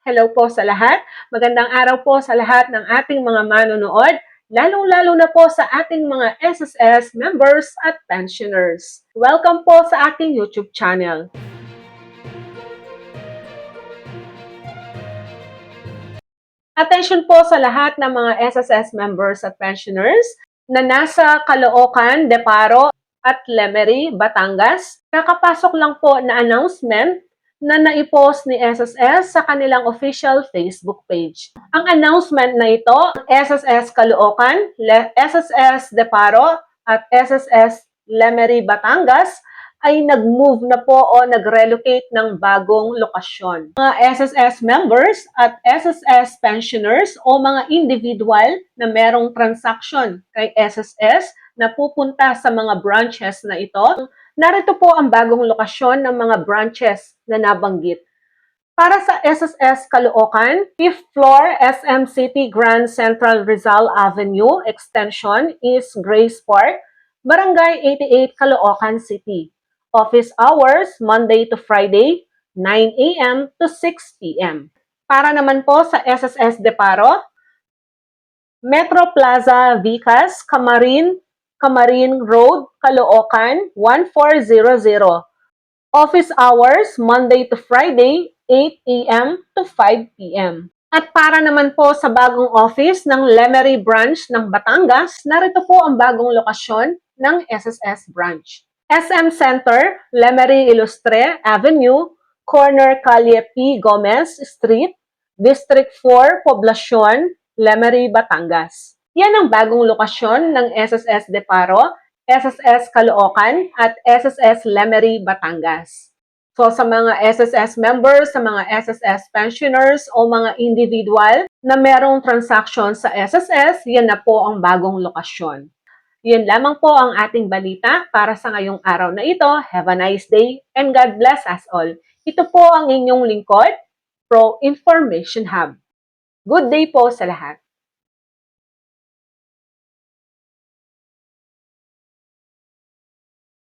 Hello po sa lahat. Magandang araw po sa lahat ng ating mga manonood, lalong-lalo na po sa ating mga SSS members at pensioners. Welcome po sa aking YouTube channel. Attention po sa lahat ng mga SSS members at pensioners na nasa Caloocan, Deparo at Lemery, Batangas. Kakapasok lang po na announcement na naipost ni SSS sa kanilang official Facebook page. Ang announcement na ito, SSS Caloocan, SSS Deparo at SSS Lemery, Batangas ay nag-move na po o nag-relocate ng bagong lokasyon. Mga SSS members at SSS pensioners o mga individual na merong transaction kay SSS na pupunta sa mga branches na ito, narito po ang bagong lokasyon ng mga branches na nabanggit. Para sa SSS Caloocan, 5th floor SM City Grand Central Rizal Avenue Extension is Grace Park, Barangay 88 Caloocan City. Office hours, Monday to Friday, 9 a.m. to 6 p.m. Para naman po sa SSS Deparo, Metro Plaza Vicas, Camarin Road, Caloocan, 1400. Office hours, Monday to Friday, 8 a.m. to 5 p.m. At para naman po sa bagong office ng Lemery Branch ng Batangas, narito po ang bagong lokasyon ng SSS Branch. SM Center, Lemery Ilustre Avenue, corner Calle P. Gomez Street, District 4, Poblacion, Lemery, Batangas. Yan ang bagong lokasyon ng SSS Deparo, SSS Caloocan at SSS Lemery, Batangas. So sa mga SSS members, sa mga SSS pensioners o mga individual na merong transaction sa SSS, yan na po ang bagong lokasyon. Yan lamang po ang ating balita para sa ngayong araw na ito. Have a nice day and God bless us all. Ito po ang inyong lingkod, Pro Information Hub. Good day po sa lahat.